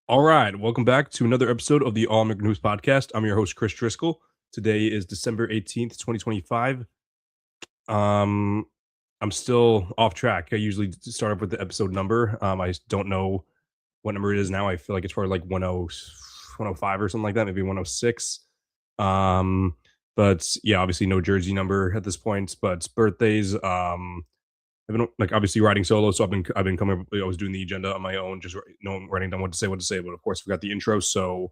All right, welcome back to another episode of the All American News Podcast. I'm your host, Chris Driscoll. Today is December 18th, 2025. Um, I'm still off track. I usually start up with the episode number. I don't know what number it is now. I feel like it's probably like 105 or something like that, maybe 106. Um, but yeah, obviously no jersey number at this point, but birthdays. I've been like obviously writing solo, so I've been coming up. I was doing the agenda on my own, just writing down what to say. But of course, we got the intro. So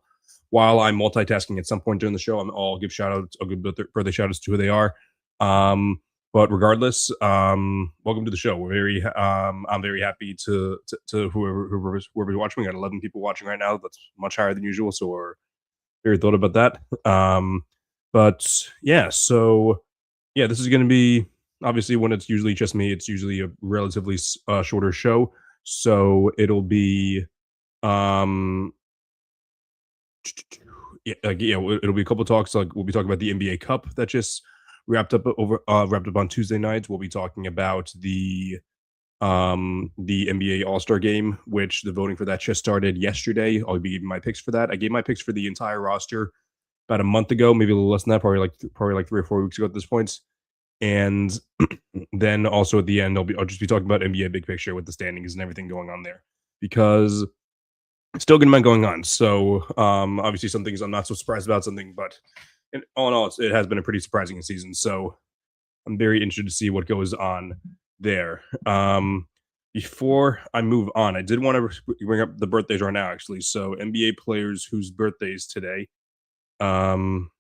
while I'm multitasking at some point during the show, I'll give shout outs, I'll give birthday shout outs to who they are. But regardless, welcome to the show. I'm very happy to whoever's watching. We got 11 people watching right now. That's much higher than usual, so we're very thrilled about that. But yeah, so yeah, this is going to be obviously when it's usually just me. It's usually a relatively shorter show, so it'll be um it'll be a couple talks. Like we'll be talking about the NBA Cup that just wrapped up on Tuesday night. We'll be talking about the NBA All-Star game, which the voting for that just started yesterday. I'll be giving my picks for that. I gave my picks for the entire roster about a month ago, maybe a little less than that, probably like 3 or 4 weeks ago at this point. And then also at the end, I'll just be talking about NBA big picture with the standings and everything going on there, because it's still going to be going on. So obviously some things I'm not so surprised about, but all in all, it has been a pretty surprising season. So I'm very interested to see what goes on there. Before I move on, I did want to bring up the birthdays right now, actually. So NBA players whose birthdays today. Um,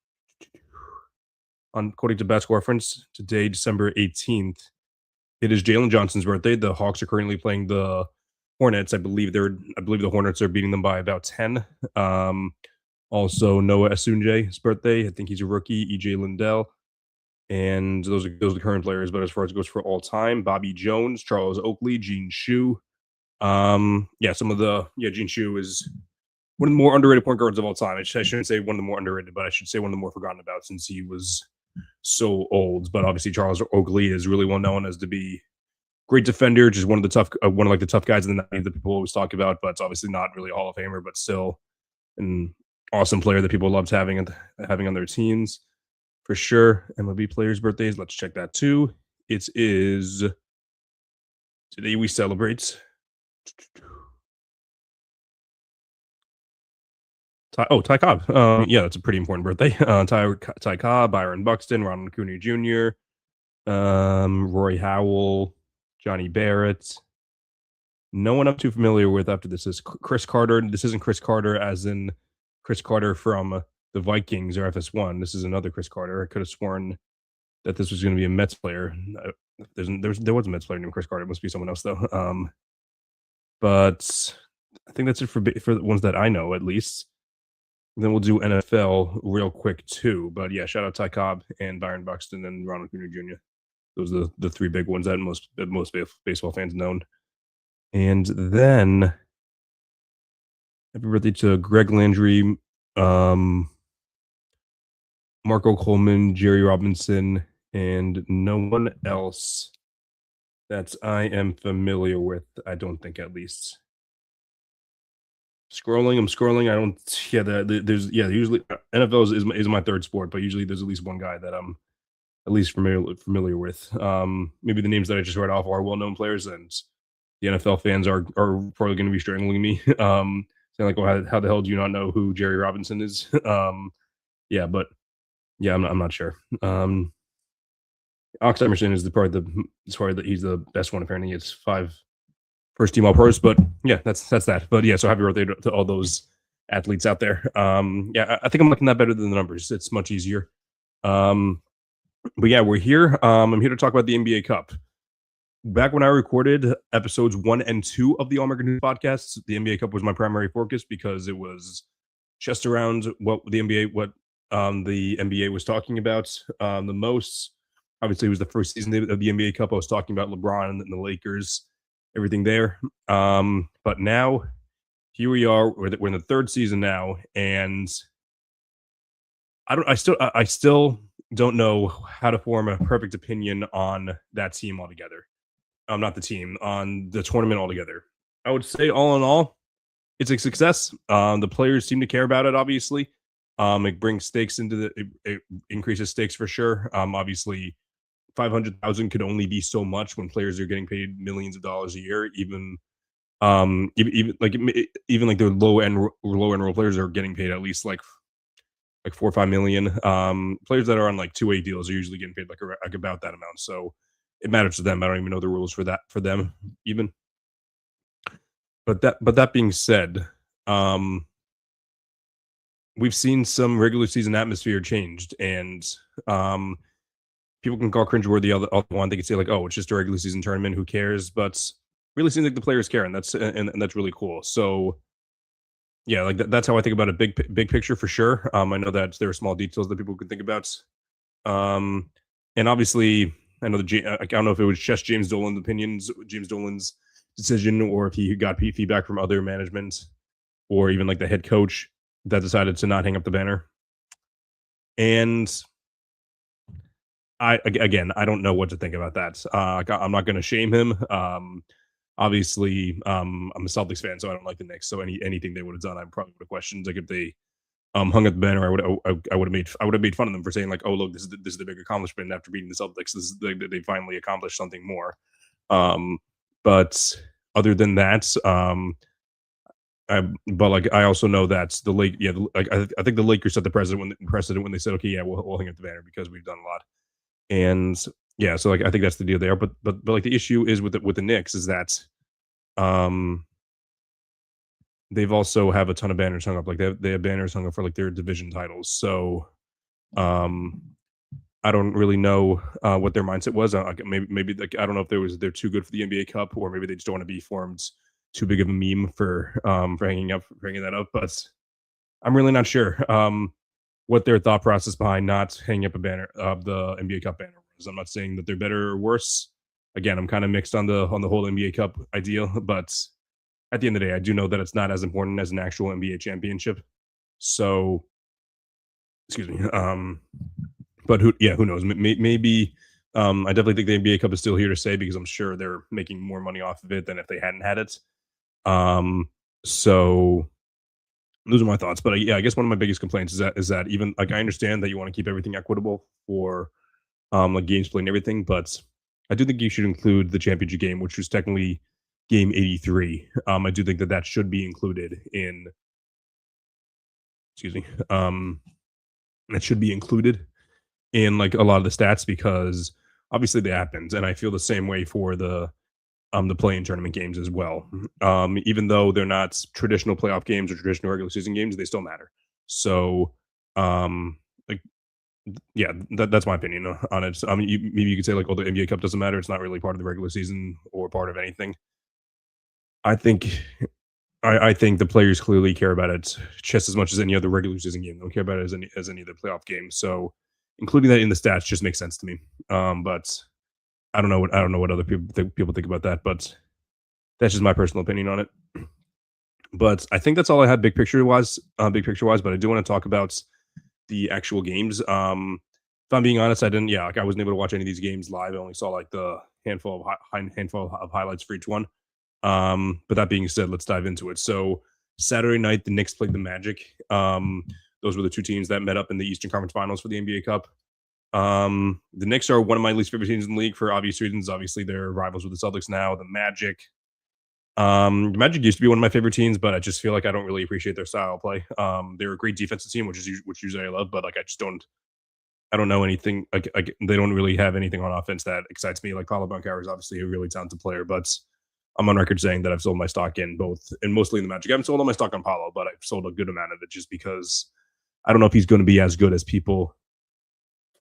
According to Basketball Reference, today, December 18th, it is Jalen Johnson's birthday. The Hawks are currently playing the Hornets. I believe the Hornets are beating them by about 10. Also Noah Esunje's birthday. I think he's a rookie. EJ Lindell. And those are the current players. But as far as it goes for all time, Bobby Jones, Charles Oakley, Gene Shue. Gene Shue is one of the more underrated point guards of all time. I shouldn't say one of the more underrated, but I should say one of the more forgotten about, since he was so old. But obviously, Charles Oakley is really well known as to be great defender, just one of the tough guys in the 90s that people always talk about. But it's obviously not really a Hall of Famer, but still an awesome player that people loved having on their teams for sure. MLB players' birthdays. Let's check that too. It is today we celebrate. Ty Cobb. Yeah, that's a pretty important birthday. Ty Cobb, Byron Buxton, Ronald Acuna Jr., Roy Howell, Johnny Barrett. No one I'm too familiar with after this is Chris Carter. This isn't Chris Carter as in Chris Carter from the Vikings or FS1. This is another Chris Carter. I could have sworn that this was going to be a Mets player. There was a Mets player named Chris Carter. It must be someone else though. But I think that's it for the ones that I know, at least. And then we'll do NFL real quick too. But yeah, shout out Ty Cobb and Byron Buxton and Ronald Acuna Jr. Those are the three big ones that most baseball fans known. And then happy birthday to Greg Landry, Marco Coleman, Jerry Robinson, and no one else that I am familiar with. I don't think, at least. I'm scrolling. I don't. Usually NFL is my third sport, but usually there's at least one guy that I'm at least familiar with. Maybe the names that I just read off are well-known players, and the NFL fans are probably going to be strangling me. Saying like, well, how the hell do you not know who Jerry Robinson is? Yeah, but yeah, I'm not sure. Alex Emerson is he's the best one. Apparently, it's 5 first team all pros, but yeah, that's that. But yeah, so happy birthday to all those athletes out there. I think I'm looking that better than the numbers. It's much easier. But yeah, we're here. I'm here to talk about the NBA Cup. Back when I recorded episodes 1 and 2 of the All American News podcast, the NBA Cup was my primary focus because it was just around what the NBA was talking about the most. Obviously, it was the first season of the NBA Cup. I was talking about LeBron and the Lakers, everything there. But now, here we are. We're in the third season now, and I still don't know how to form a perfect opinion on that team altogether. Not the team, on the tournament altogether. I would say, all in all, it's a success. The players seem to care about it. Obviously, it brings stakes into it increases stakes for sure. Obviously, 500,000 could only be so much when players are getting paid millions of dollars a year. Even like the low end role players are getting paid at least like 4 or 5 million. Players that are on like 2-way deals are usually getting paid like about that amount. So it matters to them. I don't even know the rules for that for them even. But that being said, um, we've seen some regular season atmosphere changed, and um, people can call cringeworthy all they want. They can say like, "Oh, it's just a regular season tournament. Who cares?" But really seems like the players care, and that's really cool. So yeah, like that's how I think about it. Big picture for sure. I know that there are small details that people can think about. Um, and obviously, I know I don't know if it was just James Dolan's decision, or if he got feedback from other management, or even like the head coach that decided to not hang up the banner. And again, I don't know what to think about that. I'm not going to shame him. Obviously, I'm a Celtics fan, so I don't like the Knicks. So anything they would have done, I probably would have questioned. Like if they hung up the banner, I would have made fun of them for saying like, oh look, this is the big accomplishment after beating the Celtics. This is they finally accomplished something more. Um, but other than that, but like I also know that the Lake, yeah, like I think the Lakers set the precedent when they said, okay, yeah, we'll hang up the banner because we've done a lot. And yeah, so like I think that's the deal there. But like the issue is with the Knicks is that um they've also have a ton of banners hung up. Like they have banners hung up for like their division titles. So um I don't really know what their mindset was. Maybe like I don't know if they're too good for the NBA Cup, or maybe they just don't want to be formed too big of a meme for hanging that up. But I'm really not sure what their thought process behind not hanging up a banner of the NBA Cup banner was. I'm not saying that they're better or worse. Again, I'm kind of mixed on the whole NBA Cup idea, but at the end of the day, I do know that it's not as important as an actual NBA championship. So, excuse me. But who knows? Maybe I definitely think the NBA Cup is still here to stay because I'm sure they're making more money off of it than if they hadn't had it. Um, so those are my thoughts. But yeah, I guess one of my biggest complaints is that even like I understand that you want to keep everything equitable for like games played and everything, but I do think you should include the championship game, which was technically game 83. I do think that should be included in. Excuse me. That should be included in like a lot of the stats because obviously they happens, and I feel the same way for the play-in tournament games as well. Even though they're not traditional playoff games or traditional regular season games, they still matter. So, like, yeah, that's my opinion on it. So, I mean, maybe you could say like, "Oh, the NBA Cup doesn't matter; it's not really part of the regular season or part of anything." I think I think the players clearly care about it just as much as any other regular season game. They don't care about it as any other playoff game. So, including that in the stats just makes sense to me. But I don't know what other people think about that, but that's just my personal opinion on it. But I think that's all I had big picture wise. But I do want to talk about the actual games. If I'm being honest, I didn't. Yeah, like I wasn't able to watch any of these games live. I only saw like the handful of highlights for each one. But that being said, let's dive into it. So Saturday night, the Knicks played the Magic. Those were the two teams that met up in the Eastern Conference Finals for the NBA Cup. The Knicks are one of my least favorite teams in the league for obvious reasons. Obviously, they're rivals with the Celtics now. The Magic used to be one of my favorite teams, but I just feel like I don't really appreciate their style of play. They're a great defensive team, which usually I love, but like I don't know anything. Like they don't really have anything on offense that excites me. Like Paulo Banchero is obviously a really talented player, but I'm on record saying that I've sold my stock in both and mostly in the Magic. I haven't sold all my stock on Paulo, but I've sold a good amount of it just because I don't know if he's going to be as good as people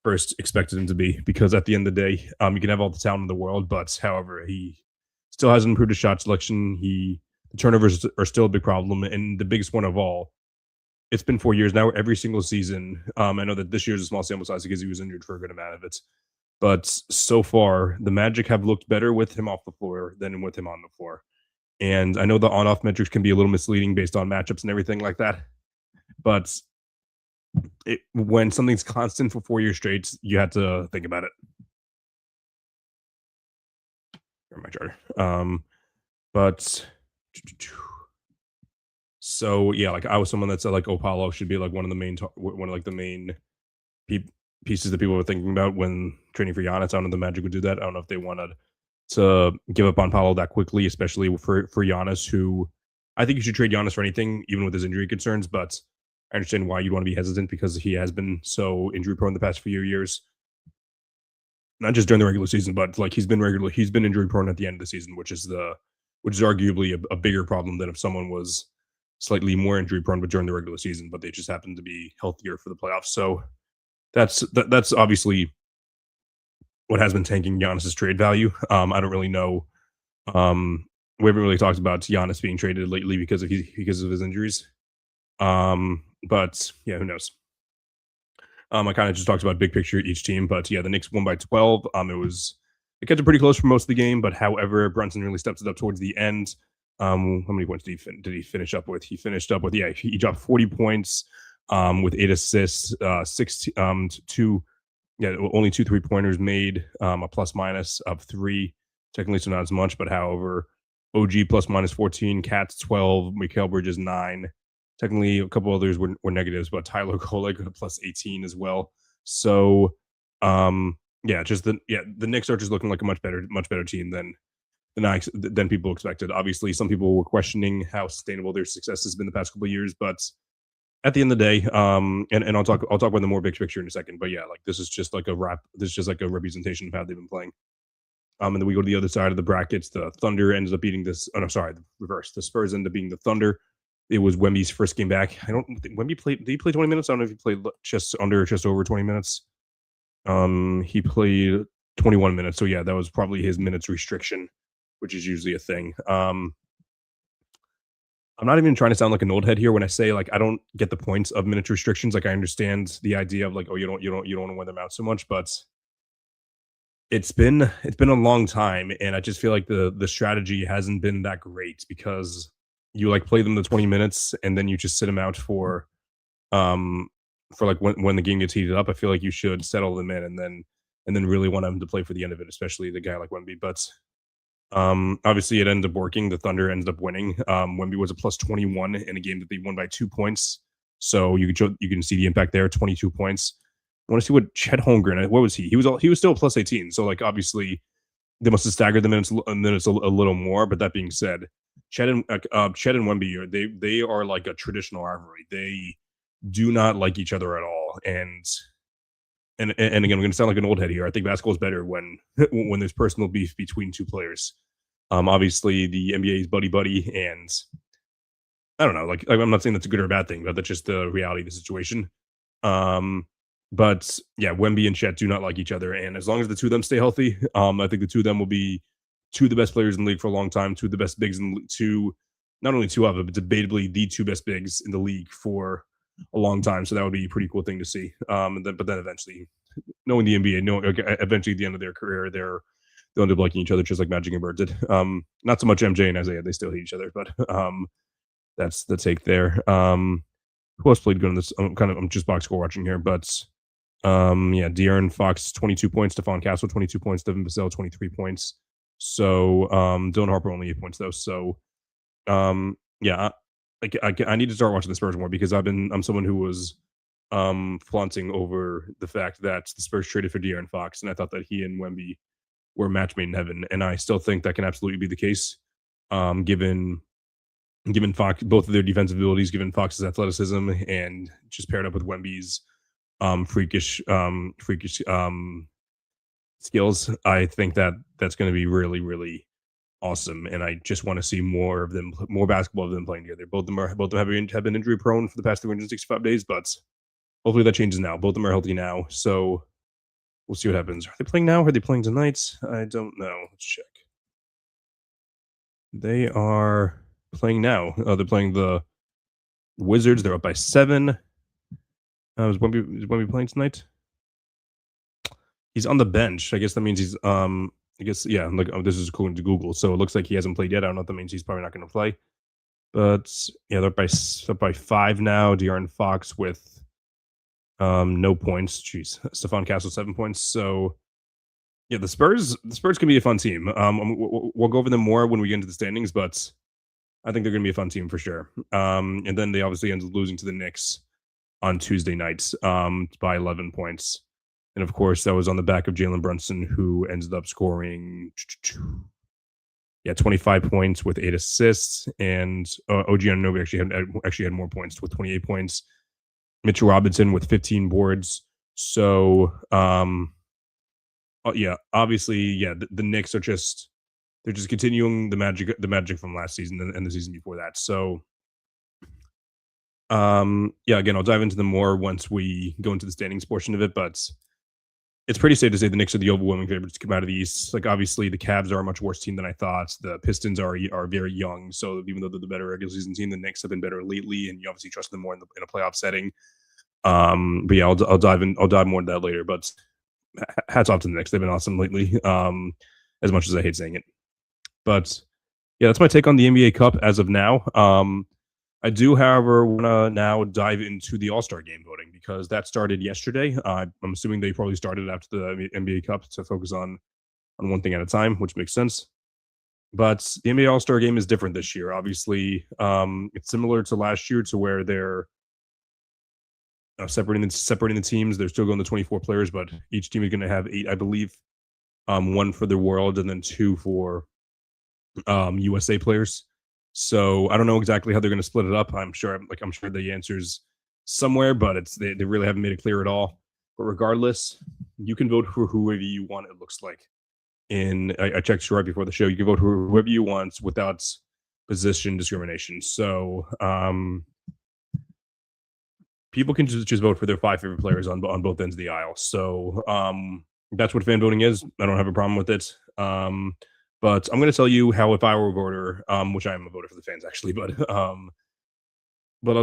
first expected him to be. Because at the end of the day, you can have all the talent in the world, but however, he still hasn't improved his shot selection. The turnovers are still a big problem, and the biggest one of all. It's been 4 years now. Every single season, I know that this year's a small sample size because he was injured for a good amount of it. But so far, the Magic have looked better with him off the floor than with him on the floor. And I know the on-off metrics can be a little misleading based on matchups and everything like that. But when something's constant for 4 years straight, you have to think about it. Or my charter. But So yeah, like I was someone that said like Opalo should be like one of the main one of like the main pe- pieces that people were thinking about when trading for Giannis. I don't know if the Magic would do that. I don't know if they wanted to give up on Paolo that quickly, especially for Giannis, who I think you should trade Giannis for anything, even with his injury concerns. But I understand why you'd want to be hesitant because he has been so injury prone the past few years, not just during the regular season, but like he's been injury prone at the end of the season, which is arguably a bigger problem than if someone was slightly more injury prone, but during the regular season, but they just happened to be healthier for the playoffs. So that's obviously what has been tanking Giannis's trade value. I don't really know. We haven't really talked about Giannis being traded lately because of his injuries. But yeah, who knows? I kind of just talked about big picture each team, but yeah, the Knicks won by 12. It kept it pretty close for most of the game, but however, Brunson really stepped it up towards the end. How many points did he finish up with? He finished up with he dropped 40 points, with 8 assists, two, yeah, only 2 3-pointers made, a plus minus of 3, technically, so not as much, but however, OG plus minus 14, Cats 12, Mikal Bridges 9. Technically, a couple others were negatives, but Tyler Kolek plus 18 as well. So, yeah, the Knicks are just looking like a much better team than people expected. Obviously, some people were questioning how sustainable their success has been the past couple of years, but at the end of the day, and I'll talk about the more big picture in a second. But yeah, like this is just like a wrap. This is just like a representation of how they've been playing. And then we go to the other side of the brackets. The Thunder ended up beating this. Oh no, sorry, the reverse. The Spurs ended up beating the Thunder. It was Wemby's first game back. I don't think Wemby played. Did he play 20 minutes? I don't know if he played just under or just over 20 minutes. He played 21 minutes. So yeah, that was probably his minutes restriction, which is usually a thing. I'm not even trying to sound like an old head here when I say like I don't get the points of minutes restrictions. Like I understand the idea of like, oh, you don't want to wear them out so much, but it's been a long time, and I just feel like the strategy hasn't been that great because you like play them the 20 minutes and then you just sit them out um for like when the game gets heated up. I feel like you should settle them in and then really want them to play for the end of it, especially the guy like Wemby. But obviously it ended up working. The Thunder ended up winning. Wemby was a plus 21 in a game that they won by 2 points. So you can see the impact there, 22 points. I want to see what Chet Holmgren, what was he? He was still a plus 18. So like obviously they must have staggered the minutes a little more. But that being said, Chet and Wemby they are like a traditional rivalry. They do not like each other at all. And again, I'm going to sound like an old head here. I think basketball is better when when there's personal beef between two players. Obviously the NBA is buddy buddy, and I don't know. Like I'm not saying that's a good or a bad thing, but that's just the reality of the situation. Um, but yeah, Wemby and Chet do not like each other, and as long as the two of them stay healthy, I think the two of them will be two of the best players in the league for a long time. Two of the best bigs in two, not only two of them, but debatably the two best bigs in the league for a long time. So that would be a pretty cool thing to see. But then eventually, knowing the NBA, knowing eventually at the end of their career, they'll end up liking each other just like Magic and Bird did. Not so much MJ and Isaiah; they still hate each other, but that's the take there. Who else played good in this? I'm just box score watching here, but yeah, De'Aaron Fox 22 points, Stephon Castle 22 points, Devin Vassell 23 points. So Dylan Harper only 8 points though. So yeah, I need to start watching the Spurs more because I'm someone who was flaunting over the fact that the Spurs traded for De'Aaron Fox, and I thought that he and Wemby were a match made in heaven, and I still think that can absolutely be the case. Given Fox both of their defensive abilities, given Fox's athleticism, and just paired up with Wemby's freakish skills, I think that that's going to be really really awesome. And I just want to see more of them, more basketball of them playing together. Both of them have been injury prone for the past 365 days, but hopefully that changes now. Both of them are healthy now, so we'll see what happens. Are they playing now? Are they playing tonight? I don't know. Let's check. They are playing now. They're playing the Wizards. They're up by 7. Is Wemby playing tonight? He's on the bench. I guess that means he's I guess yeah. Like this is according to Google, so it looks like he hasn't played yet. I don't know if that means he's probably not going to play. But yeah, they're up by 5 now. De'Aaron Fox with no points. Jeez, Stephon Castle 7 points. So yeah, the Spurs can be a fun team. We'll go over them more when we get into the standings, but I think they're going to be a fun team for sure. And then they obviously ended up losing to the Knicks on Tuesday nights by 11 points. And of course, that was on the back of Jalen Brunson, who ended up scoring 25 points with 8 assists, and OG Anunoby actually had more points with 28 points. Mitchell Robinson with 15 boards. So obviously, the Knicks are they're just continuing the magic from last season and the season before that. So again, I'll dive into them more once we go into the standings portion of it, but it's pretty safe to say the Knicks are the overwhelming favorites to come out of the East. Like, obviously, the Cavs are a much worse team than I thought. The Pistons are very young, so even though they're the better regular season team, the Knicks have been better lately, and you obviously trust them more in a playoff setting. But yeah, I'll dive more into that later. But hats off to the Knicks; they've been awesome lately. As much as I hate saying it, but yeah, that's my take on the NBA Cup as of now. I do, however, want to now dive into the All-Star game voting because that started yesterday. I'm assuming they probably started after the NBA Cup to focus on one thing at a time, which makes sense. But the NBA All-Star game is different this year. Obviously, it's similar to last year to where they're separating the teams. They're still going to 24 players, but each team is going to have 8, I believe, 1 for the world and then 2 for USA players. So I don't know exactly how they're going to split it up. I'm sure the answer's somewhere, but they really haven't made it clear at all. But regardless, you can vote for whoever you want. It looks like, and I checked right before the show. You can vote for whoever you want without position discrimination. So people can just vote for their 5 favorite players on both ends of the aisle. So that's what fan voting is. I don't have a problem with it. But I'm going to tell you how, if I were a voter, which I am a voter for the fans actually, but I'll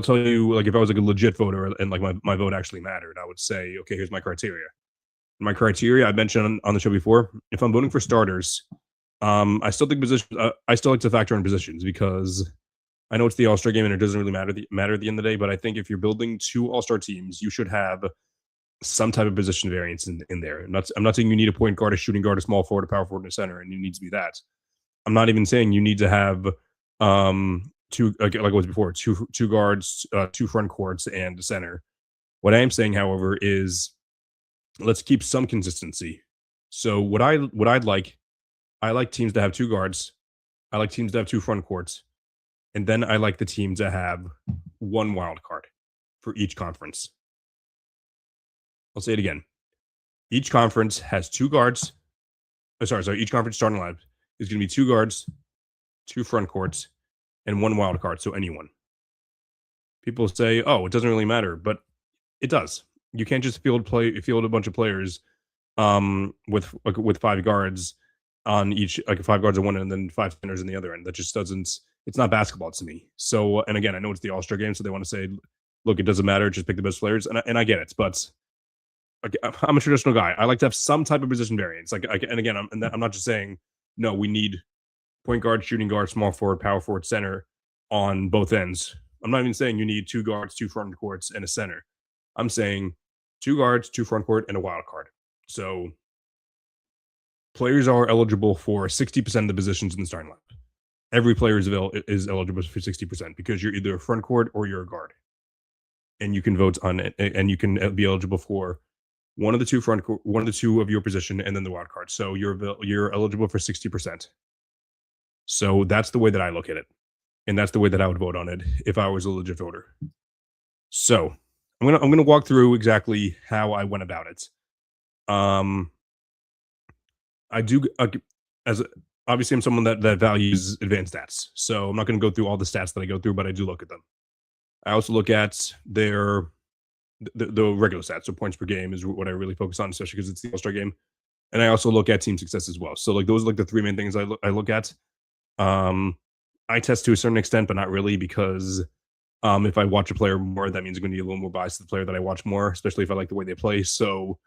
tell you, like, if I was like a legit voter and like my vote actually mattered, I would say, okay, here's my criteria. My criteria I mentioned on the show before. If I'm voting for starters, I still think I still like to factor in positions because I know it's the All-Star game and it doesn't really matter at the end of the day. But I think if you're building 2 All-Star teams, you should have some type of position variance in there. I'm not saying you need a point guard, a shooting guard, a small forward, a power forward, and a center, and you need to be that. I'm not even saying you need to have 2, like it was before, two guards, 2 front courts, and a center. What I am saying, however, is let's keep some consistency. So I'd like, I like teams to have 2 guards. I like teams to have 2 front courts, and then I like the team to have 1 wild card for each conference. I'll say it again. Each conference has 2 guards. Each conference starting lineup is going to be 2 guards, 2 front courts, and 1 wild card. So anyone. People say, "Oh, it doesn't really matter," but it does. You can't just field a bunch of players with 5 guards on each, like 5 guards on one end and then 5 centers on the other end. That just doesn't. It's not basketball to me. So, and again, I know it's the All-Star game, so they want to say, "Look, it doesn't matter. Just pick the best players," and I get it, but I'm a traditional guy. I like to have some type of position variance. And again, I'm not just saying, no, we need point guard, shooting guard, small forward, power forward, center on both ends. I'm not even saying you need 2 guards, 2 front courts, and a center. I'm saying 2 guards, 2 front court, and a wild card. So players are eligible for 60% of the positions in the starting lineup. Every player is eligible for 60% because you're either a front court or you're a guard, and you can vote on it, and you can be eligible for one of the 2 one of the 2 of your position, and then the wild card. So you're eligible for 60%. So that's the way that I look at it, and that's the way that I would vote on it if I was a legit voter. So I'm gonna walk through exactly how I went about it. I do obviously I'm someone that values advanced stats, so I'm not going to go through all the stats that I go through, but I do look at them. I also look at the regular stats, so points per game is what I really focus on, especially because it's the All-Star game. And I also look at team success as well. So like those are like the 3 main things I look at. I test to a certain extent, but not really, because if I watch a player more, that means I'm going to be a little more biased to the player that I watch more, especially if I like the way they play. So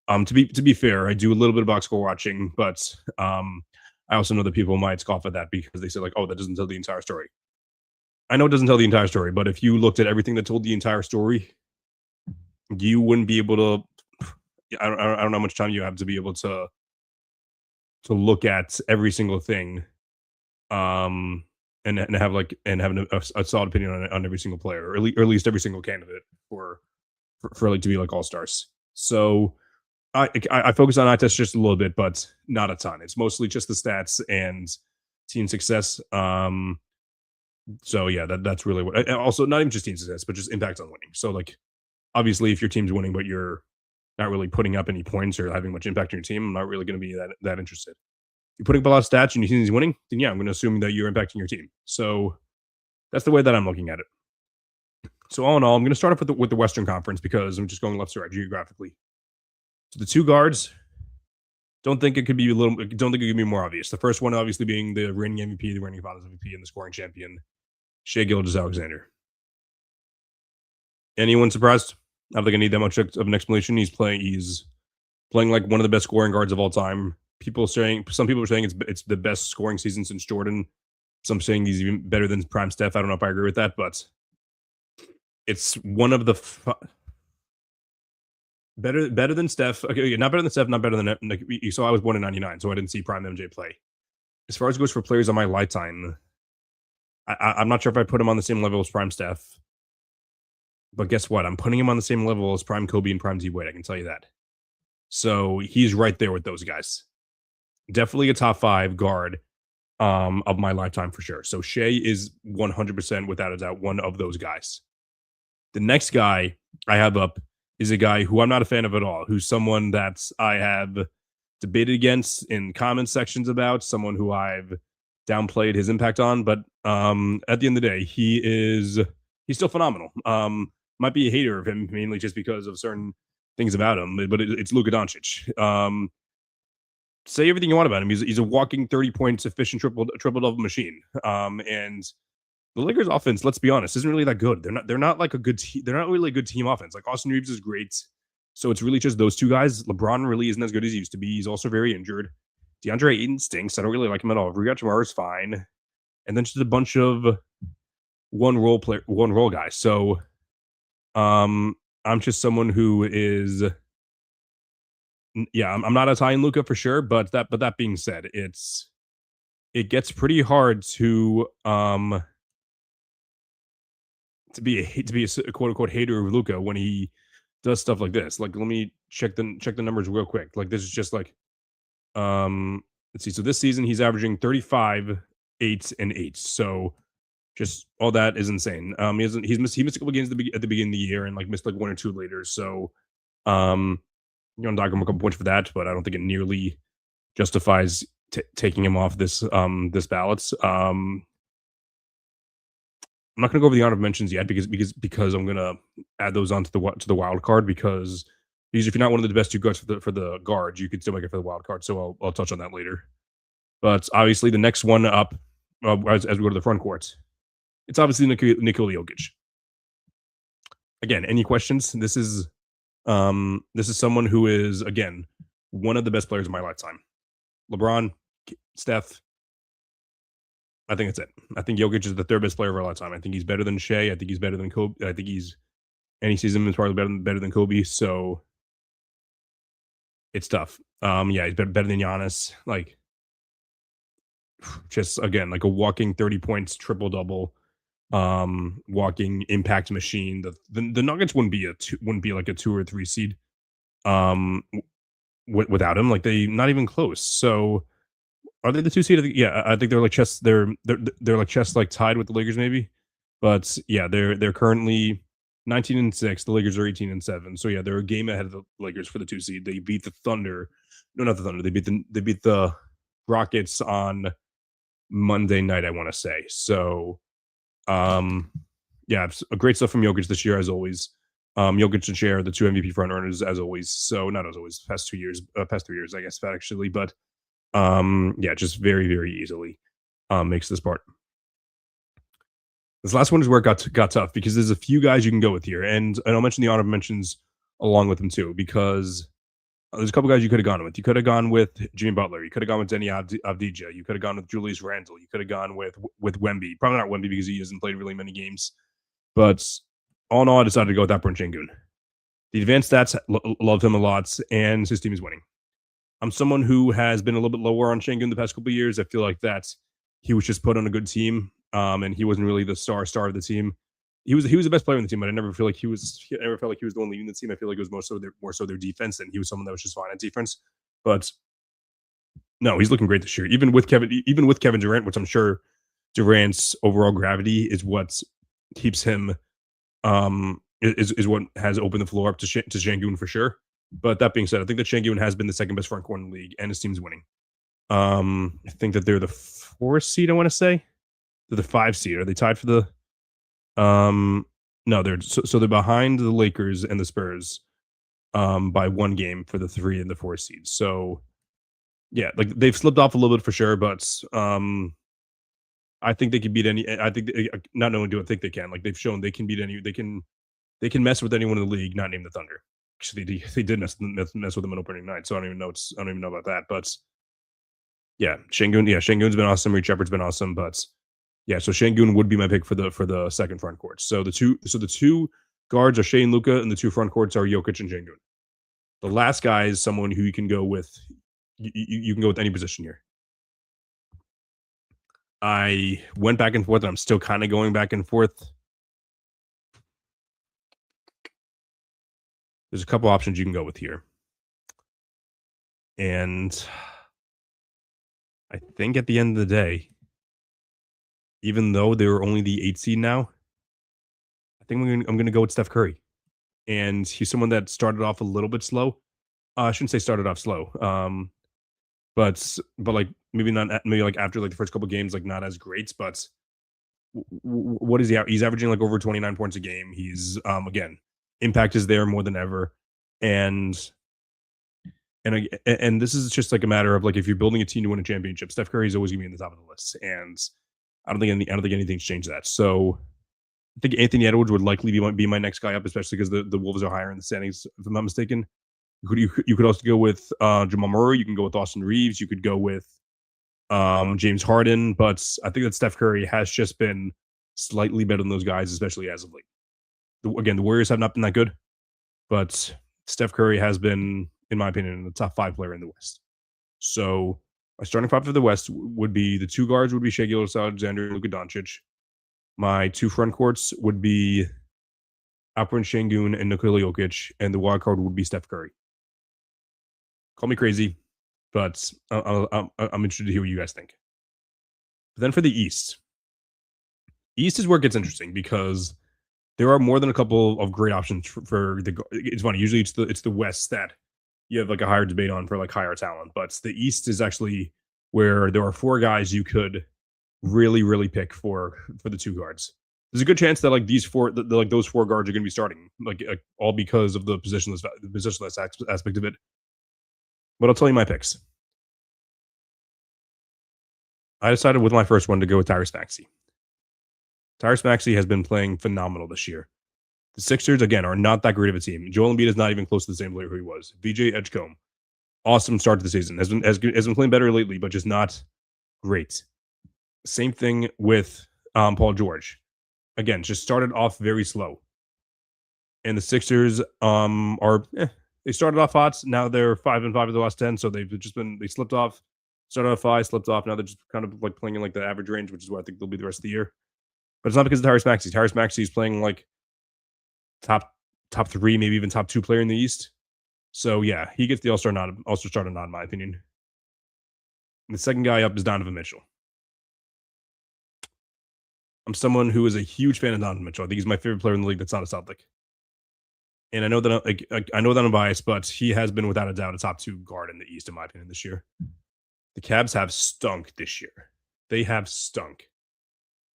to be fair, I do a little bit of box score watching, but I also know that people might scoff at that because they say like, oh, that doesn't tell the entire story. I know it doesn't tell the entire story, but if you looked at everything that told the entire story, you wouldn't be able to. I don't know how much time you have to be able to look at every single thing, and and have having a solid opinion on every single player, or at least every single candidate for like to be like all stars. So I focus on eye test just a little bit, but not a ton. It's mostly just the stats and team success. So yeah, that's really what. And also, not even just team success, but just impact on winning. So like, obviously, if your team's winning, but you're not really putting up any points or having much impact on your team, I'm not really going to be that interested. You're putting up a lot of stats and your team's winning, then yeah, I'm going to assume that you're impacting your team. So that's the way that I'm looking at it. So all in all, I'm going to start off with the Western Conference because I'm just going left to right geographically. So the two guards, don't think it could be more obvious. The first one obviously being the reigning MVP, the reigning Finals MVP, and the scoring champion, Shai Gilgeous-Alexander. Anyone surprised? I don't think I need that much of an explanation. He's playing like one of the best scoring guards of all time. Some people are saying it's the best scoring season since Jordan. Some saying he's even better than prime Steph. I don't know if I agree with that, but it's one of the better than Steph. Okay, not better than Steph, not better than like you saw. I was born in '99, so I didn't see prime MJ play. As far as it goes for players on my lifetime, I'm not sure if I put him on the same level as prime Steph. But guess what? I'm putting him on the same level as prime Kobe and prime D Wade. I can tell you that. So he's right there with those guys. Definitely a top 5 guard of my lifetime for sure. So Shai is 100% without a doubt one of those guys. The next guy I have up is a guy who I'm not a fan of at all, who's someone that I have debated against in comment sections about, someone who I've downplayed his impact on, but at the end of the day, he's still phenomenal. Might be a hater of him mainly just because of certain things about him, but it's Luka Doncic. Say everything you want about him. He's a walking 30 points efficient triple double machine. And the Lakers offense, let's be honest, isn't really that good. They're not like a good team. They're not really a good team offense. Like Austin Reeves is great. So it's really just those two guys. LeBron really isn't as good as he used to be. He's also very injured. DeAndre Ayton stinks. I don't really like him at all. Riyad Jamar is fine. And then just a bunch of one role guys. So I'm just someone who is I'm not as high in Luka for sure, but that being said, it gets pretty hard to be a quote unquote hater of Luka when he does stuff like this. Like, let me check the numbers real quick. Like, this is just like let's see. So this season he's averaging 35, 8, and 8. So just all that is insane. He missed a couple games at the beginning of the year and like missed like 1 or 2 later. So you know, dock him a couple points for that, but I don't think it nearly justifies taking him off this ballot. I'm not going to go over the honorable mentions yet because I'm going to add those on to the wild card because if you're not one of the best 2 guards for the guards, you could still make it for the wild card. So I'll touch on that later. But obviously the next one up as we go to the front court, it's obviously Nikola Jokic. Again, any questions? This is someone who is, again, one of the best players of my lifetime. LeBron, Steph. I think that's it. I think Jokic is the 3rd best player of our lifetime. I think he's better than Shai. I think he's better than Kobe. I think any season is probably better than Kobe. So it's tough. He's better than Giannis. Like, just again, like a walking 30 points, triple double, walking impact machine. The Nuggets wouldn't be like a 2 or 3 seed without him. Like, they not even close. So are they the 2 seed? Yeah, I think they're like chess. They're like chess, like tied with the Lakers maybe. But yeah, they're currently 19-6. The Lakers are 18-7. So yeah, they're a game ahead of the Lakers for the 2 seed. They beat the Thunder. No, not the Thunder. They beat the Rockets on Monday night, I want to say. So great stuff from Jokic this year as always. Jokic and Shai are the 2 MVP front runners as always. So not as always, past 3 years, I guess, actually. But just very, very easily makes this part. This last one is where it got tough because there's a few guys you can go with here, and I'll mention the honorable mentions along with them too because there's a couple guys you could have gone with. You could have gone with Jimmy Butler. You could have gone with Denny Avdija. You could have gone with Julius Randle. You could have gone with Wemby. Probably not Wemby because he hasn't played really many games. But all in all, I decided to go with Alperen Sengun. The advanced stats love him a lot, and his team is winning. I'm someone who has been a little bit lower on Sengun the past couple of years. I feel like that he was just put on a good team. and he wasn't really the star of the team. He was the best player on the team, but I never feel like I never felt like he was the one leading the team. I feel like it was more so their defense, and he was someone that was just fine at defense. But no, he's looking great this year. Even with Kevin Durant, which I'm sure Durant's overall gravity is what keeps him is what has opened the floor up to to Şengün for sure. But that being said, I think that Şengün has been the second best front court in the league, and his team's winning. I think that they're the 4 seed. I want to say they're the 5 seed. Are they tied for the? No, they're they're behind the Lakers and the Spurs by 1 game for the 3 and the 4 seeds. So yeah, like they've slipped off a little bit for sure, but I think they can beat any. I think not only do I think they can, like they've shown they can beat any. They can mess with anyone in the league, not named the Thunder. Actually, they did mess with them on opening night, so I don't even know. I don't even know about that, but yeah, Şengün's been awesome. Reed Shepard's been awesome, but yeah, so Şengün would be my pick for the second front court. So the two guards are Shea and Luka, and the 2 front courts are Jokic and Şengün. The last guy is someone who you can go with. You can go with any position here. I went back and forth, and I'm still kind of going back and forth. There's a couple options you can go with here. And I think at the end of the day, even though they were only the 8 seed now, I think I'm going to go with Steph Curry. And he's someone that started off a little bit slow. I shouldn't say started off slow. But like maybe like after like the first couple games, like not as great, but what is he? He's averaging like over 29 points a game. He's again, impact is there more than ever, and this is just like a matter of like if you're building a team to win a championship, Steph Curry is always gonna be in the top of the list, and I don't think anything's changed that. So I think Anthony Edwards would likely be my next guy up, especially because the Wolves are higher in the standings, if I'm not mistaken. You could also go with Jamal Murray. You can go with Austin Reeves. You could go with James Harden. But I think that Steph Curry has just been slightly better than those guys, especially as of late. Again, the Warriors have not been that good, but Steph Curry has been, in my opinion, the top 5 player in the West. So my starting 5 for the West would be the 2 guards would be Shai Gilgeous-Alexander and Luka Doncic. My 2 front courts would be Alperen Şengün and Nikola Jokic, and the wild card would be Steph Curry. Call me crazy, but I'm interested to hear what you guys think. But then for the East is where it gets interesting because there are more than a couple of great options for the. It's funny. Usually, it's the West that you have like a higher debate on for like higher talent, but the East is actually where there are 4 guys you could really pick for the 2 guards. There's a good chance that like these 4, like those 4 guards are going to be starting, like all because of the positionless aspect of it. But I'll tell you my picks. I decided with my first one to go with Tyrese Maxey. Tyrese Maxey has been playing phenomenal this year. The Sixers, again, are not that great of a team. Joel Embiid is not even close to the same player who he was. VJ Edgecombe, awesome start to the season. Has been playing better lately, but just not great. Same thing with Paul George. Again, just started off very slow. And the Sixers they started off hot. Now they're 5-5 of the last 10, so they slipped off. Started off 5, slipped off. Now they're just kind of like playing in like the average range, which is what I think they'll be the rest of the year. But it's not because of Tyrese Maxey. Tyrese Maxey is playing like top 3, maybe even top 2 player in the East. So yeah, he gets the All-Star nod, in my opinion. And the second guy up is Donovan Mitchell. I'm someone who is a huge fan of Donovan Mitchell. I think he's my favorite player in the league that's not a Celtic. And I know that I'm biased, but he has been without a doubt a top 2 guard in the East, in my opinion, this year. The Cavs have stunk this year. They have stunk.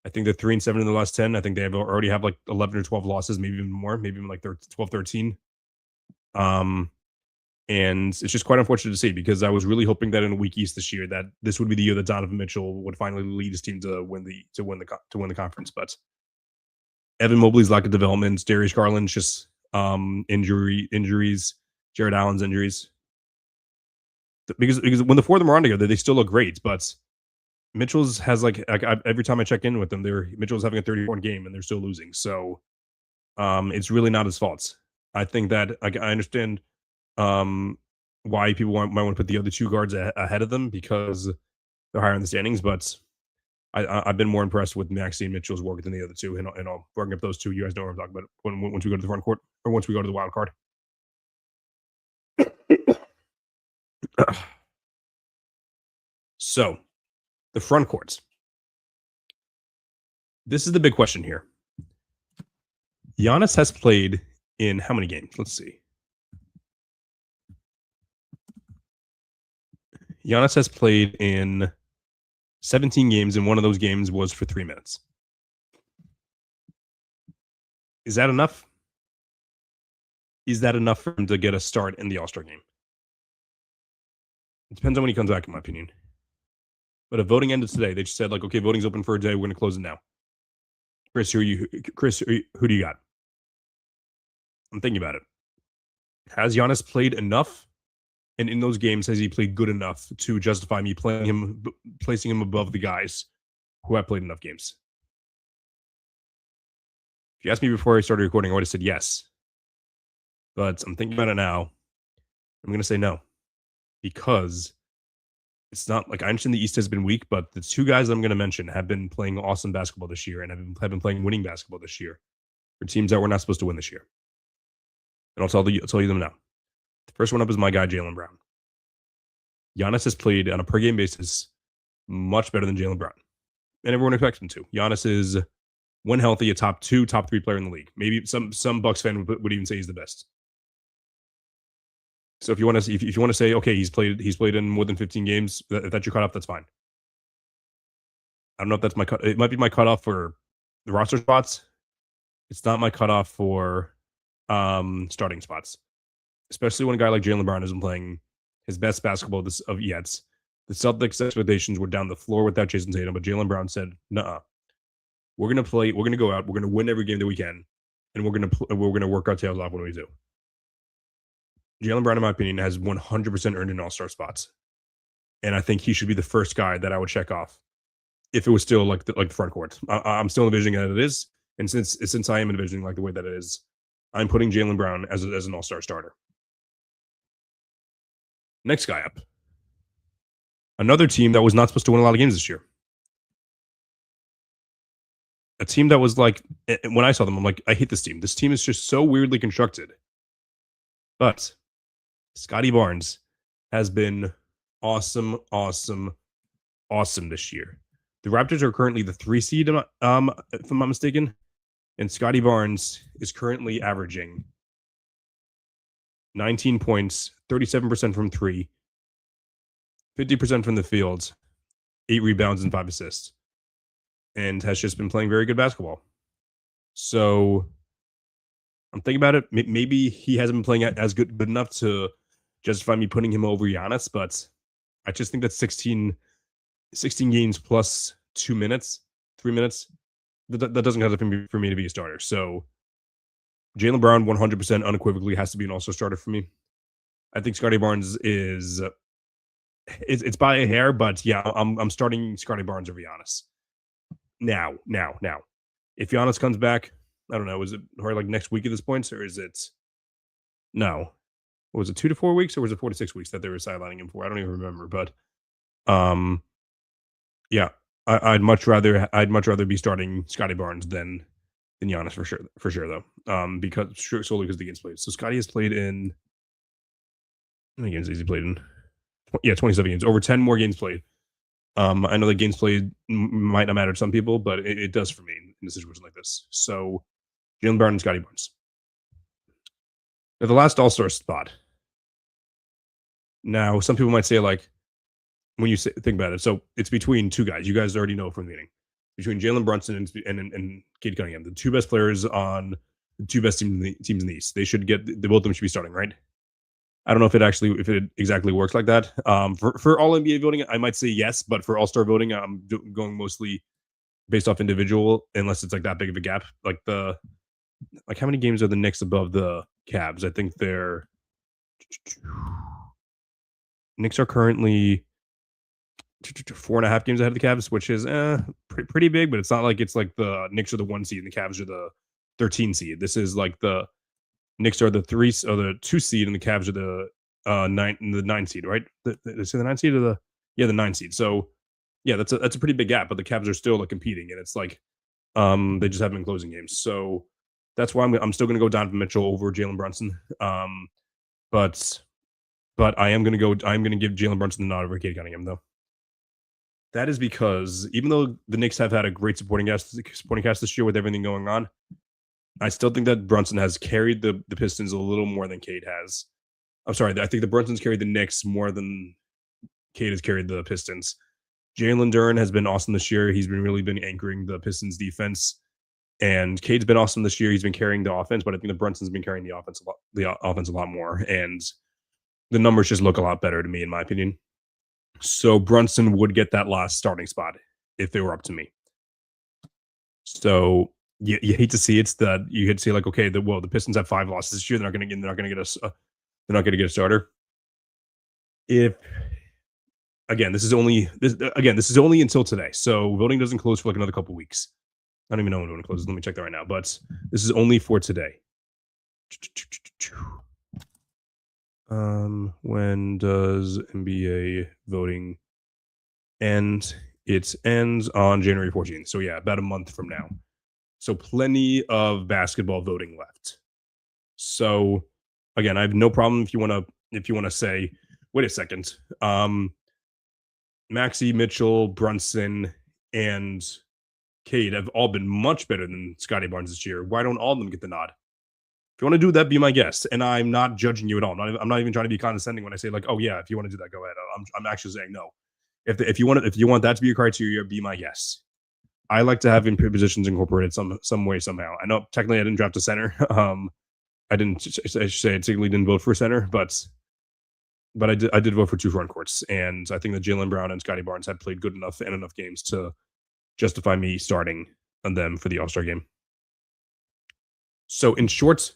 I think they're 3-7 in the last 10. I think they already have like 11 or 12 losses, maybe even more, maybe even like 12, 13. And it's just quite unfortunate to see because I was really hoping that in a weak East this year that this would be the year that Donovan Mitchell would finally lead his team to win the conference. But Evan Mobley's lack of development, Darius Garland's just injuries, Jared Allen's injuries. Because when the 4 of them are on together, they still look great. But Mitchell's has like every time I check in with them, Mitchell's having a 30-point game and they're still losing. So it's really not his fault. I think that I understand why people might want to put the other 2 guards ahead of them because they're higher in the standings. But I've been more impressed with Maxey and Mitchell's work than the other two, and I'll bring up those two. You guys know what I'm talking about once we go to the front court or once we go to the wild card. So, the front courts. This is the big question here. Giannis has played in how many games? Let's see. Giannis has played in 17 games, and one of those games was for 3 minutes. Is that enough? Is that enough for him to get a start in the All-Star game? It depends on when he comes back, in my opinion. But if voting ended today, they just said, like, okay, voting's open for a day. We're going to close it now. Chris, who do you got? I'm thinking about it. Has Giannis played enough? And in those games, has he played good enough to justify me placing him above the guys who have played enough games? If you asked me before I started recording, I would have said yes. But I'm thinking about it now. I'm going to say no. Because it's not like I understand the East has been weak, but the two guys I'm going to mention have been playing awesome basketball this year and have been playing winning basketball this year for teams that we're not supposed to win this year. And I'll tell you them now. The first one up is my guy, Jaylen Brown. Giannis has played on a per-game basis much better than Jaylen Brown. And everyone expects him to. Giannis is, when healthy, a top 2, top 3 player in the league. Maybe some Bucks fan would even say he's the best. So if you want to say, okay, he's played in more than 15 games, if that's your cutoff, that's fine. I don't know if that's my cut. It might be my cutoff for the roster spots. It's not my cutoff for starting spots, especially when a guy like Jaylen Brown isn't playing his best basketball of yet. The Celtics' expectations were down the floor without Jason Tatum, but Jaylen Brown said, "Nuh-uh, we're gonna play. We're gonna go out. We're gonna win every game that we can, and we're gonna work our tails off when we do." Jaylen Brown, in my opinion, has 100% earned an All-Star spots, and I think he should be the first guy that I would check off if it was still like the front court. I'm still envisioning that it is, and since I am envisioning like the way that it is, I'm putting Jaylen Brown as an All-Star starter. Next guy up, another team that was not supposed to win a lot of games this year. A team that was like, when I saw them, I'm like, I hate this team. This team is just so weirdly constructed. But Scotty Barnes has been awesome this year. The Raptors are currently the 3 seed, if I'm not mistaken, and Scotty Barnes is currently averaging 19 points, 37% from 3, 50% from the field, 8 rebounds and 5 assists, and has just been playing very good basketball. So I'm thinking about it. Maybe he hasn't been playing as good enough to justify me putting him over Giannis, but I just think that 16 games plus 2 minutes, 3 minutes, that doesn't have to for me to be a starter. So Jaylen Brown 100% unequivocally has to be an All-Star starter for me. I think Scotty Barnes it's by a hair, but yeah, I'm starting Scotty Barnes over Giannis. Now. If Giannis comes back, I don't know, is it or like next week at this point, or is it no? Was it 2 to 4 weeks, or was it 4 to 6 weeks that they were sidelining him for? I don't even remember, but yeah, I'd much rather be starting Scotty Barnes than Giannis for sure though. Because solely because the games played. So Scotty has played in how many games has he played in? Yeah, 27 games, over 10 more games played. I know that games played might not matter to some people, but it does for me in a situation like this. So Jaylen Brown and Scotty Barnes. Now, the last All-Star spot. Now, some people might say, like, when you think about it, so it's between 2 guys. You guys already know from the meeting. Between Jalen Brunson and Cade Cunningham, the 2 best players on the 2 best teams in the East. They should get, both of them should be starting, right? I don't know if it exactly works like that. For all NBA voting, I might say yes, but for All-Star voting, I'm going mostly based off individual, unless it's like that big of a gap. Like how many games are the Knicks above the Cavs? I think they're Knicks are currently 4.5 games ahead of the Cavs, which is pretty big, but it's not like it's like the Knicks are the 1 seed and the Cavs are the 13 seed. This is like the Knicks are the 2 seed and the Cavs are the 9 seed, right? Did I say the 9 seed or the 9 seed? So Yeah, that's a pretty big gap, but the Cavs are still like competing, and it's like they just haven't been closing games. So that's why I'm still going to go Donovan Mitchell over Jalen Brunson. But I am going to go. I'm going to give Jalen Brunson the nod over Cade Cunningham, though. That is because even though the Knicks have had a great supporting cast this year with everything going on, I still think that Brunson has carried the Pistons a little more than Cade has. I'm sorry, I think the Brunson's carried the Knicks more than Cade has carried the Pistons. Jalen Duren has been awesome this year. He's been anchoring the Pistons defense, and Cade's been awesome this year. He's been carrying the offense, but I think the Brunson's been carrying the offense a lot, more, and the numbers just look a lot better to me, in my opinion. So Brunson would get that last starting spot if they were up to me. So you hate to see it's that you hate to see like, okay, the Pistons have 5 losses this year. They're not going to get a starter. If this is only until today. So voting doesn't close for like another couple weeks. I don't even know when voting closes. Let me check that right now. But this is only for today. When does NBA voting end? It ends on January 14th. So yeah, about a month from now. So plenty of basketball voting left. So again, I have no problem if you want to say, wait a second, Maxey, Mitchell, Brunson, and Cade have all been much better than Scotty Barnes this year. Why don't all of them get the nod? If you want to do that, be my guest. And I'm not judging you at all. I'm not even trying to be condescending when I say like, oh yeah, if you want to do that, go ahead. I'm actually saying no. If you want that to be your criteria, be my guest. I like to have positions incorporated some way somehow. I know technically I didn't draft a center. I technically didn't vote for center, but I did vote for 2 front courts, and I think that Jaylen Brown and Scotty Barnes had played good enough and enough games to justify me starting on them for the All-Star game. So in short,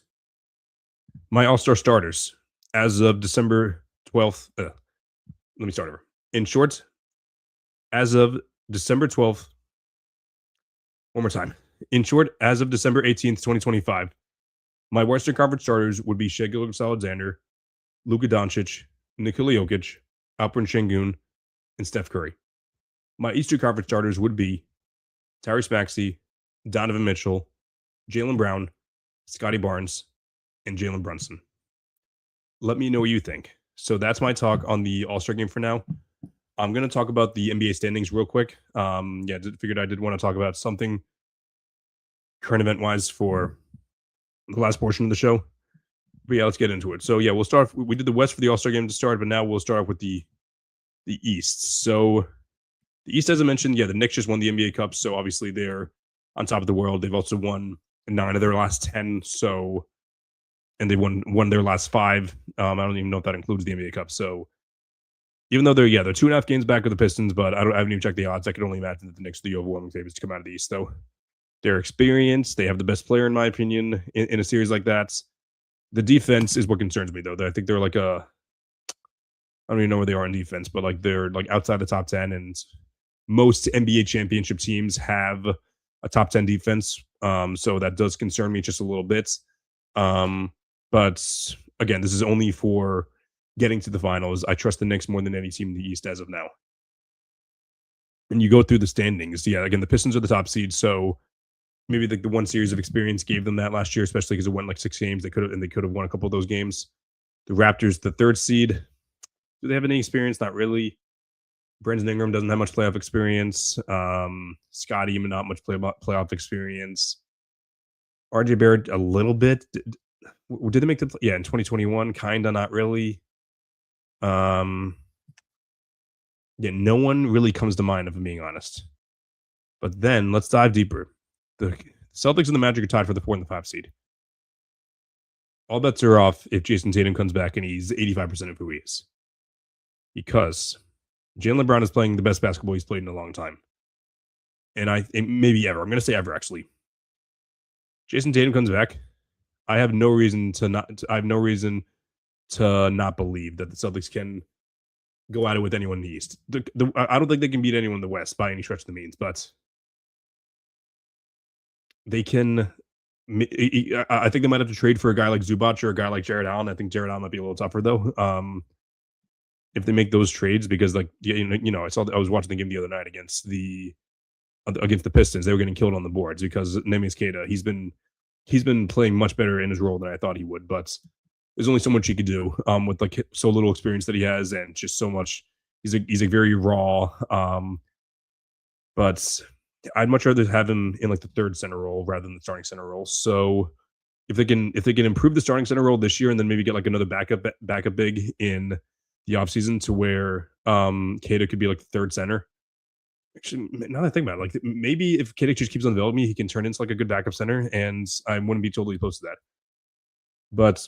my All-Star starters as of December 12th. Let me start over. In short, as of December 12th. One more time. In short, as of December 18th, 2025, my Western Conference starters would be Shai Gilgeous-Alexander, Luka Doncic, Nikola Jokic, Alperen Şengün, and Steph Curry. My Eastern Conference starters would be Tyrese Maxey, Donovan Mitchell, Jaylen Brown, Scotty Barnes, and Jalen Brunson. Let me know what you think. So that's my talk on the All-Star game for now. I'm going to talk about the NBA standings real quick. Figured I did want to talk about something current event-wise for the last portion of the show. But yeah, let's get into it. So yeah, we'll start. We did the West for the All-Star game to start, but now we'll start off with the East. So the East, as I mentioned, the Knicks just won the NBA Cup, so obviously they're on top of the world. They've also won 9 of their last 10. So, and they won their last 5. I don't even know if that includes the NBA Cup. So, even though they're 2.5 games back with the Pistons, but I haven't even checked the odds. I could only imagine that the Knicks are the overwhelming favorites to come out of the East. Though their experience, they have the best player in my opinion in a series like that. The defense is what concerns me, though. I think they're like I don't even know where they are in defense, but like they're like outside the top 10, and most NBA championship teams have a top 10 defense. So that does concern me just a little bit. But again, this is only for getting to the finals. I trust the Knicks more than any team in the East as of now. And you go through the standings. Yeah, again, the Pistons are the top seed, so maybe the one series of experience gave them that last year, especially because it went like 6 games. They could have won a couple of those games. The Raptors, the 3rd seed. Do they have any experience? Not really. Brandon Ingram doesn't have much playoff experience. Scotty, not much playoff experience. RJ Barrett, a little bit. Did they make the in 2021? Kinda, not really. No one really comes to mind, if I'm being honest. But then let's dive deeper. The Celtics and the Magic are tied for the 4 and the 5 seed. All bets are off if Jason Tatum comes back and he's 85% of who he is. Because Jaylen Brown is playing the best basketball he's played in a long time. And maybe ever. I'm going to say ever, actually. Jason Tatum comes back. I have no reason to not believe that the Celtics can go at it with anyone in the East. I don't think they can beat anyone in the West by any stretch of the means, but they can. I think they might have to trade for a guy like Zubac or a guy like Jared Allen. I think Jared Allen might be a little tougher, though. if they make those trades, because like I was watching the game the other night against the Pistons. They were getting killed on the boards because Neemias Queta, he's been playing much better in his role than I thought he would, but there's only so much he could do with like so little experience that he has, and just so much. He's a very raw. But I'd much rather have him in like the third center role rather than the starting center role. So if they can improve the starting center role this year and then maybe get like another backup big in the offseason to where Kata could be like the third center. Actually, now that I think about it, like maybe if Kata just keeps on developing, he can turn into like a good backup center, and I wouldn't be totally opposed to that. But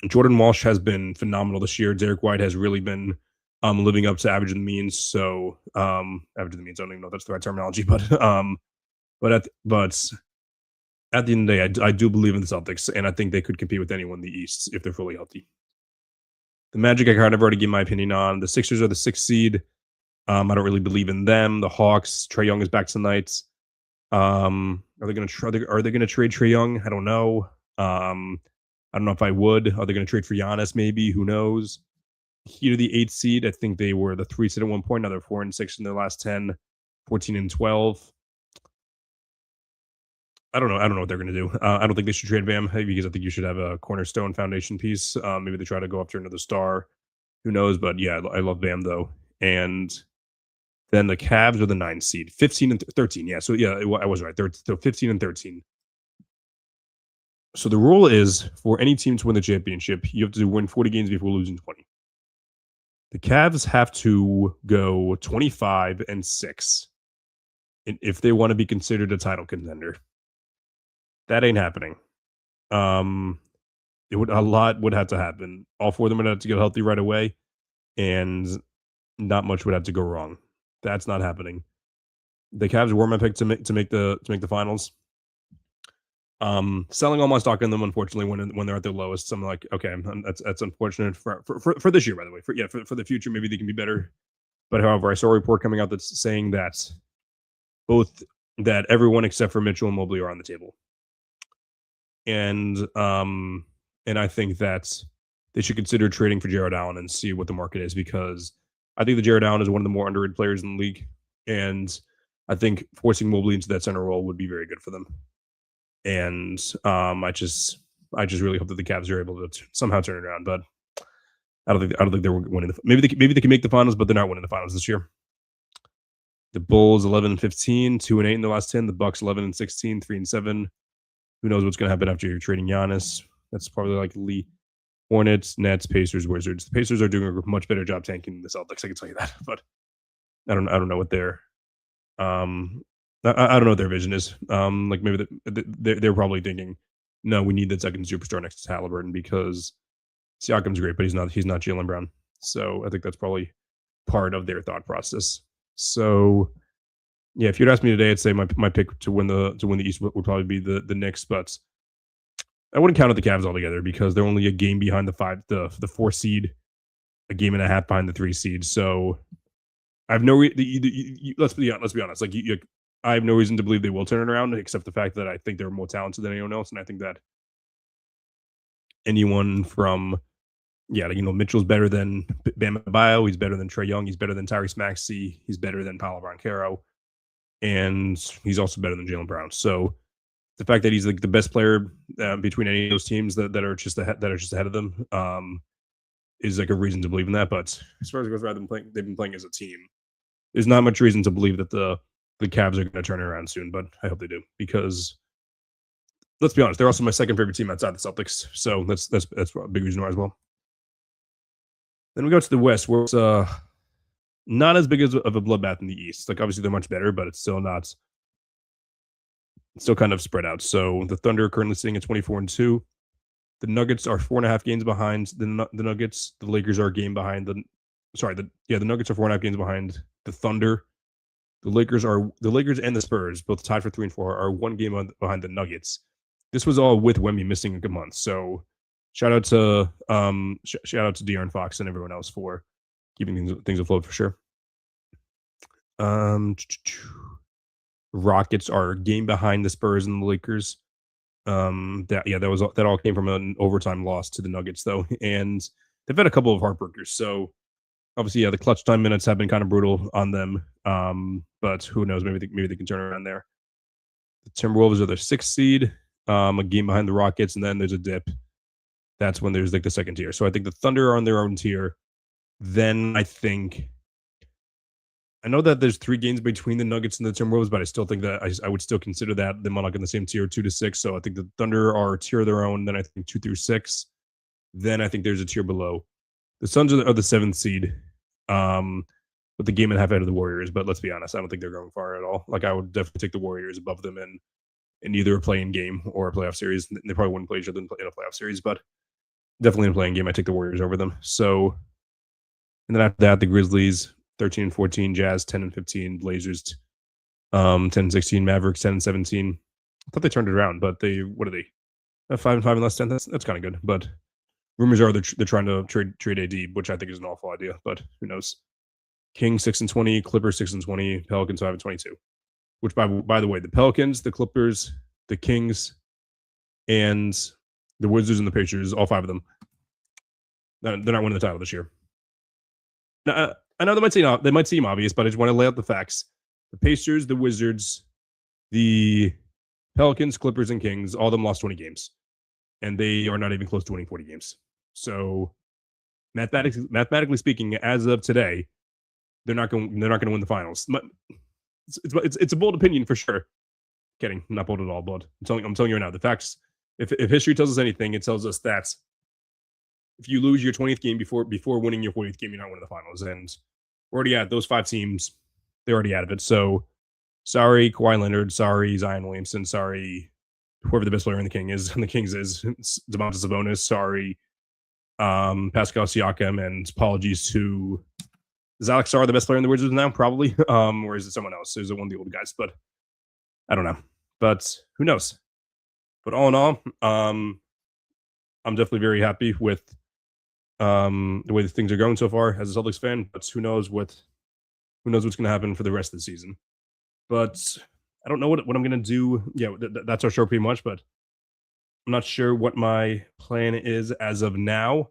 Jordan Walsh has been phenomenal this year. Derek White has really been living up to average the means. So average the means, I don't even know if that's the right terminology, but at the end of the day, I do believe in the Celtics, and I think they could compete with anyone in the East if they're fully healthy. The Magic, I kind of already gave my opinion on. The Sixers are the sixth seed. I don't really believe in them. The Hawks, Trae Young is back tonight. Are they going to trade Trae Young? I don't know. I don't know if I would. Are they going to trade for Giannis? Maybe. Who knows? Heat are the eighth seed. I think they were the 3 seed at one point. Now they're 4-6 in their last 10, 14-12. I don't know. I don't know what they're going to do. I don't think they should trade Bam because I think you should have a cornerstone foundation piece. Maybe they try to go after another star. Who knows? But yeah, I love Bam though. And then the Cavs are the 9 seed, 15-13. Yeah, so yeah, I was right. So 15-13. So the rule is for any team to win the championship, you have to win 40 games before losing 20. The Cavs have to go 25-6 if they want to be considered a title contender. That ain't happening. A lot would have to happen. All 4 of them would have to get healthy right away, and not much would have to go wrong. That's not happening. The Cavs were my pick to make the finals. Selling all my stock in them, unfortunately, when they're at their lowest. So I'm like, okay, that's unfortunate for this year, by the way. For the future, maybe they can be better. But however, I saw a report coming out that's saying that everyone except for Mitchell and Mobley are on the table. And I think that they should consider trading for Jared Allen and see what the market is, because I think that Jared Allen is one of the more underrated players in the league, and I think forcing Mobley into that center role would be very good for them. And I just really hope that the Cavs are able to somehow turn it around, but I don't think they're winning. Maybe they can make the finals, but they're not winning the finals this year. The Bulls 11-15, 2-8 in the last 10. The Bucks 11-16, 3-7. Who knows what's going to happen after you're trading Giannis? That's probably likely. Hornets, Nets, Pacers, Wizards. The Pacers are doing a much better job tanking than the Celtics. I can tell you that, but I don't know what their I don't know what their vision is. Like maybe they're probably thinking, no, we need the second superstar next to Halliburton because Siakam's great, but he's not Jaylen Brown. So I think that's probably part of their thought process. So yeah, if you'd ask me today, I'd say my pick to win the East would probably be the Knicks, but I wouldn't count out the Cavs altogether because they're only a game behind the 4 seed, a game and a half behind the 3 seed. So I have no let's be honest. Like I have no reason to believe they will turn it around, except the fact that I think they're more talented than anyone else, and I think that anyone from Mitchell's better than Bam Adebayo, he's better than Trae Young, he's better than Tyrese Maxey, he's better than Paolo Banchero, and he's also better than Jaylen Brown. So the fact that he's like the best player between any of those teams that are just ahead of them is like a reason to believe in that. But as far as it goes, they've been playing as a team. There's not much reason to believe that the Cavs are going to turn it around soon, but I hope they do, because let's be honest, they're also my second favorite team outside the Celtics. So that's a big reason why as well. Then we go to the West, where it's not as big of a bloodbath in the East. Like obviously they're much better, but it's still not. It's still kind of spread out. So the Thunder are currently sitting at 24-2. The Nuggets are 4.5 games behind the Nuggets. The Lakers are a game behind the Nuggets are 4.5 games behind the Thunder. The Lakers and the Spurs, both tied for 3 and 4, are 1 game behind the Nuggets. This was all with Wemby missing a good month. So shout out to De'Aaron Fox and everyone else for keeping things afloat for sure. Rockets are a game behind the Spurs and the Lakers. That all came from an overtime loss to the Nuggets though, and they've had a couple of heartbreakers. So Obviously, yeah, the clutch time minutes have been kind of brutal on them. But who knows? Maybe they can turn around there. The Timberwolves are their 6th seed, a game behind the Rockets, and then there's a dip. That's when there's like the second tier. So I think the Thunder are on their own tier. Then I know that there's 3 games between the Nuggets and the Timberwolves, but I still think that I would still consider that them like in the same tier, 2 to 6. So I think the Thunder are a tier of their own. Then I think 2 through 6. Then I think there's a tier below. The Suns are the 7th seed, with the game and a half out of the Warriors. But let's be honest, I don't think they're going far at all. Like I would definitely take the Warriors above them in either a playing game or a playoff series. They probably wouldn't play each other in a playoff series, but definitely in a playing game, I take the Warriors over them. So, and then after that, the Grizzlies 13 and 14, Jazz 10 and 15, Blazers 10 and 16, Mavericks 10 and 17. I thought they turned it around, but what are they? 5 and 5 and less 10. That's kind of good. But rumors are they're trying to trade AD, which I think is an awful idea. But who knows? Kings 6 and 20, Clippers 6 and 20, Pelicans 5 and 22. Which by the way, the Pelicans, the Clippers, the Kings, and the Wizards and the Pacers, all 5 of them, they're not winning the title this year. Now, I know they might seem obvious, but I just want to lay out the facts. The Pacers, the Wizards, the Pelicans, Clippers, and Kings, all of them lost 20 games. And they are not even close to winning 40 games. So mathematically speaking, as of today, they're not going to win the finals. It's a bold opinion for sure. Kidding, not bold at all. But I'm telling you right now, the facts. If history tells us anything, it tells us that if you lose your 20th game before winning your 40th game, you're not winning the finals. And we're already at those 5 teams. They're already out of it. So sorry, Kawhi Leonard. Sorry, Zion Williamson. Sorry, whoever the best player in the Kings is. Domantas Sabonis. Sorry, Pascal Siakam. And apologies to. Is Alex Sarr the best player in the Wizards now? Probably. Or is it someone else? Is it one of the old guys? But I don't know. But who knows? But all in all, I'm definitely very happy with the way things are going so far as a Celtics fan. But who knows what's going to happen for the rest of the season. But I don't know what I'm going to do. Yeah, that's our show pretty much. But I'm not sure what my plan is as of now.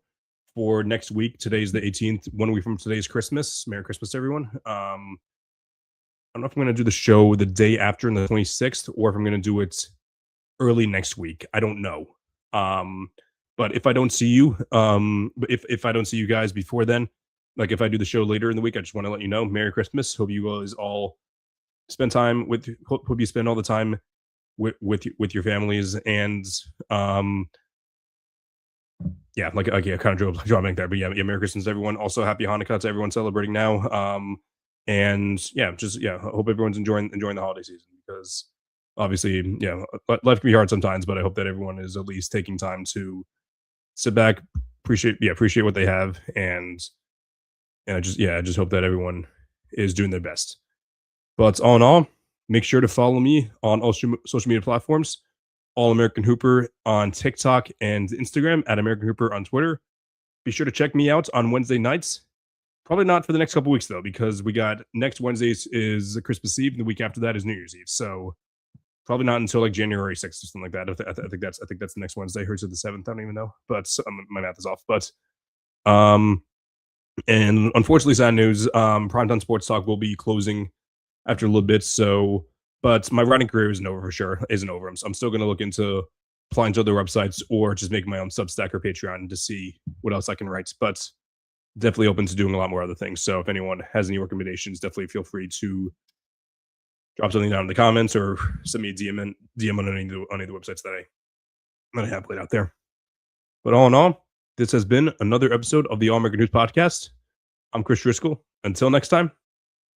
For next week, today's the 18th, 1 week from today's Christmas. Merry Christmas, everyone. I don't know if I'm going to do the show the day after, on the 26th, or if I'm going to do it early next week. I don't know. But if I don't see you, if I don't see you guys before then, like if I do the show later in the week, I just want to let you know, Merry Christmas. Hope you guys all spend time with. Hope you spend all the time with your families and yeah, like yeah, kind of drawing there, but yeah, Merry Christmas, everyone. Also, Happy Hanukkah to everyone celebrating now. And yeah, hope everyone's enjoying the holiday season because obviously, yeah, life can be hard sometimes, but I hope that everyone is at least taking time to sit back, appreciate what they have, and I just hope that everyone is doing their best. But all in all, make sure to follow me on all social media platforms. All American Hooper on TikTok and Instagram, at American Hooper on Twitter. Be sure to check me out on Wednesday nights. Probably not for the next couple weeks though, because we got next Wednesday is Christmas Eve, and the week after that is New Year's Eve. So probably not until like January 6th or something like that. I think that's the next Wednesday. Hers is the 7th. I don't even know, but my math is off. But and unfortunately, sad news. Primetime Sports Talk will be closing after a little bit. So. But my writing career isn't over for sure. Isn't over. I'm still going to look into applying to other websites or just make my own Substack or Patreon to see what else I can write. But definitely open to doing a lot more other things. So if anyone has any recommendations, definitely feel free to drop something down in the comments or send me a DM on any of the websites that I have laid out there. But all in all, this has been another episode of the All American News Podcast. I'm Chris Driscoll. Until next time,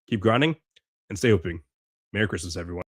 keep grinding and stay hoping. Merry Christmas, everyone.